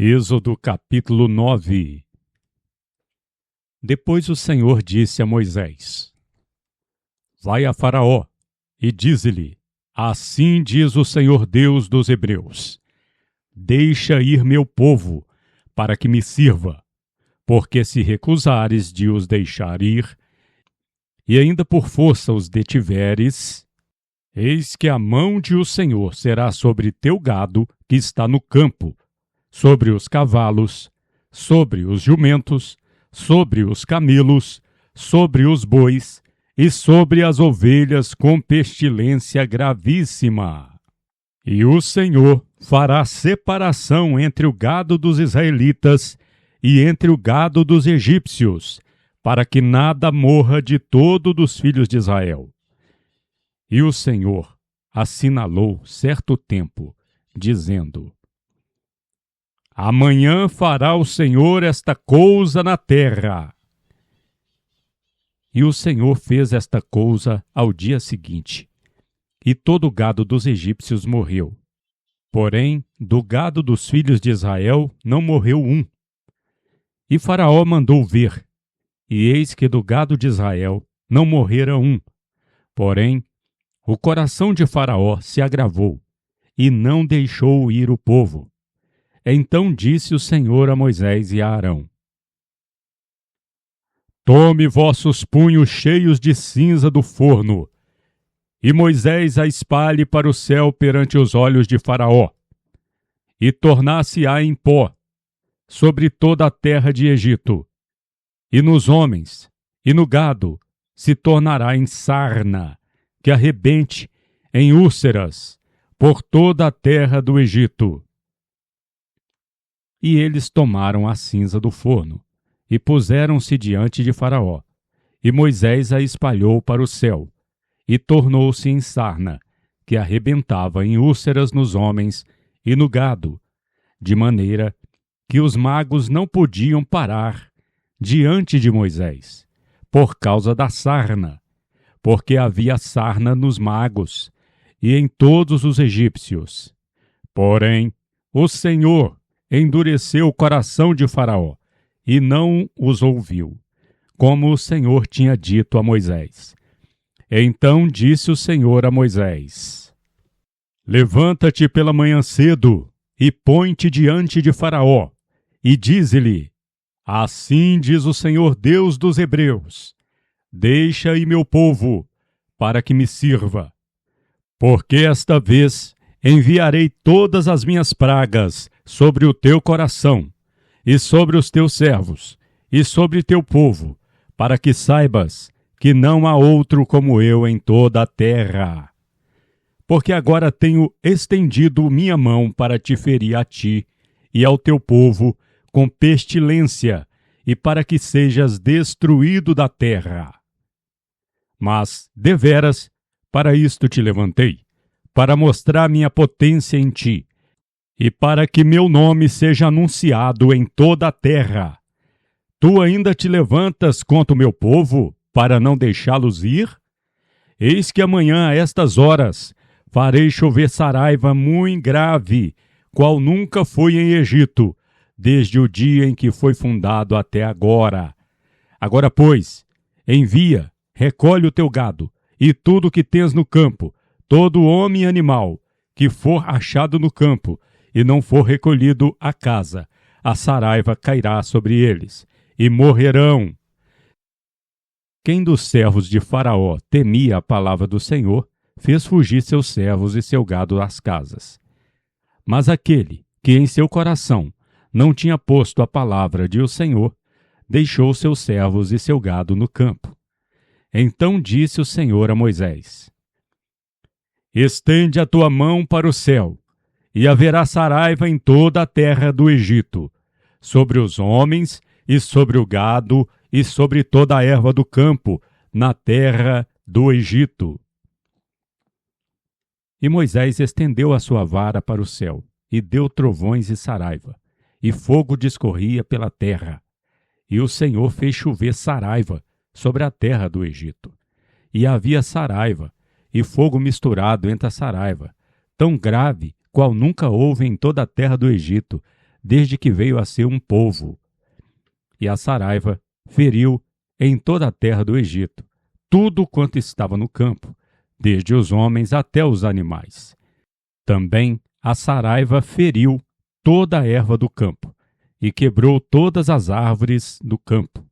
Êxodo capítulo 9. Depois o Senhor disse a Moisés: Vai a Faraó e dize-lhe: Assim diz o Senhor Deus dos Hebreus: Deixa ir meu povo, para que me sirva, porque se recusares de os deixar ir, e ainda por força os detiveres, eis que a mão de o Senhor será sobre teu gado que está no campo, sobre os cavalos, sobre os jumentos, sobre os camelos, sobre os bois e sobre as ovelhas com pestilência gravíssima. E o Senhor fará separação entre o gado dos israelitas e entre o gado dos egípcios, para que nada morra de todo dos filhos de Israel. E o Senhor assinalou certo tempo, dizendo: Amanhã fará o Senhor esta coisa na terra. E o Senhor fez esta coisa ao dia seguinte, e todo o gado dos egípcios morreu. Porém, do gado dos filhos de Israel não morreu um. E Faraó mandou ver, e eis que do gado de Israel não morrera um. Porém, o coração de Faraó se agravou, e não deixou ir o povo. Então disse o Senhor a Moisés e a Arão: Tome vossos punhos cheios de cinza do forno, e Moisés a espalhe para o céu perante os olhos de Faraó, e tornar-se-á em pó sobre toda a terra de Egito, e nos homens, e no gado, se tornará em sarna, que arrebente em úlceras por toda a terra do Egito. E eles tomaram a cinza do forno, e puseram-se diante de Faraó. E Moisés a espalhou para o céu, e tornou-se em sarna, que arrebentava em úlceras nos homens e no gado, de maneira que os magos não podiam parar diante de Moisés, por causa da sarna, porque havia sarna nos magos e em todos os egípcios. Porém, o Senhor endureceu o coração de Faraó, e não os ouviu, como o Senhor tinha dito a Moisés. Então disse o Senhor a Moisés: Levanta-te pela manhã cedo, e põe-te diante de Faraó, e dize-lhe: Assim diz o Senhor Deus dos Hebreus: Deixa ir meu povo, para que me sirva. Porque esta vez enviarei todas as minhas pragas sobre o teu coração, e sobre os teus servos, e sobre teu povo, para que saibas que não há outro como eu em toda a terra. Porque agora tenho estendido minha mão para te ferir a ti e ao teu povo com pestilência, e para que sejas destruído da terra. Mas, deveras, para isto te levantei, para mostrar minha potência em ti, e para que meu nome seja anunciado em toda a terra. Tu ainda te levantas contra o meu povo, para não deixá-los ir? Eis que amanhã, a estas horas, farei chover saraiva muito grave, qual nunca foi em Egito, desde o dia em que foi fundado até agora. Agora, pois, envia, recolhe o teu gado, e tudo o que tens no campo, todo homem e animal, que for achado no campo, e não for recolhido à casa, a saraiva cairá sobre eles, e morrerão. Quem dos servos de Faraó temia a palavra do Senhor, fez fugir seus servos e seu gado das casas. Mas aquele que em seu coração não tinha posto a palavra de o Senhor, deixou seus servos e seu gado no campo. Então disse o Senhor a Moisés: Estende a tua mão para o céu, e haverá saraiva em toda a terra do Egito, sobre os homens, e sobre o gado, e sobre toda a erva do campo, na terra do Egito. E Moisés estendeu a sua vara para o céu, e deu trovões e saraiva, e fogo discorria pela terra. E o Senhor fez chover saraiva sobre a terra do Egito. E havia saraiva, e fogo misturado entre a saraiva, tão grave qual nunca houve em toda a terra do Egito, desde que veio a ser um povo. E a saraiva feriu em toda a terra do Egito tudo quanto estava no campo, desde os homens até os animais. Também a saraiva feriu toda a erva do campo e quebrou todas as árvores do campo.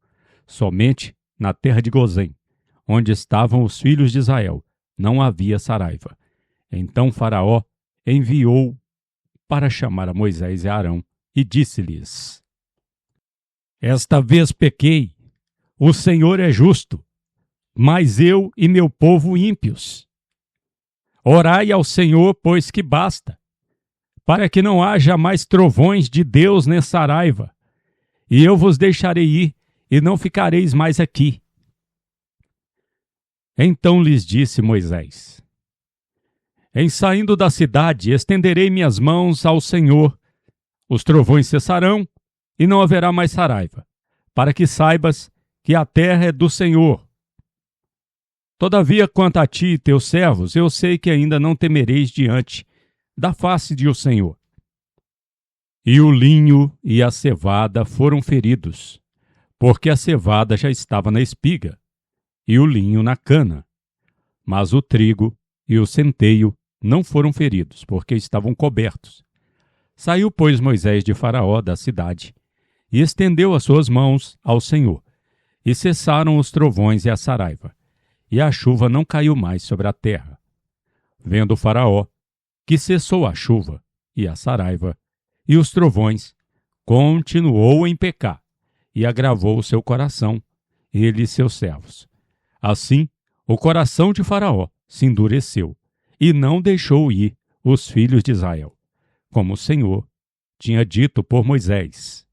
Somente na terra de Gozém, onde estavam os filhos de Israel, não havia saraiva. Então Faraó enviou para chamar a Moisés e Arão e disse-lhes: Esta vez pequei, o Senhor é justo, mas eu e meu povo ímpios. Orai ao Senhor, pois que basta, para que não haja mais trovões de Deus nessa saraiva, e eu vos deixarei ir, e não ficareis mais aqui. Então lhes disse Moisés: Em saindo da cidade, estenderei minhas mãos ao Senhor, os trovões cessarão, e não haverá mais saraiva, para que saibas que a terra é do Senhor. Todavia, quanto a ti e teus servos, eu sei que ainda não temereis diante da face de o Senhor. E o linho e a cevada foram feridos, porque a cevada já estava na espiga, e o linho na cana. Mas o trigo e o centeio não foram feridos, porque estavam cobertos. Saiu, pois, Moisés de Faraó da cidade, e estendeu as suas mãos ao Senhor, e cessaram os trovões e a saraiva, e a chuva não caiu mais sobre a terra. Vendo Faraó que cessou a chuva e a saraiva e os trovões, continuou em pecar, e agravou o seu coração, ele e seus servos. Assim, o coração de Faraó se endureceu, e não deixou ir os filhos de Israel, como o Senhor tinha dito por Moisés.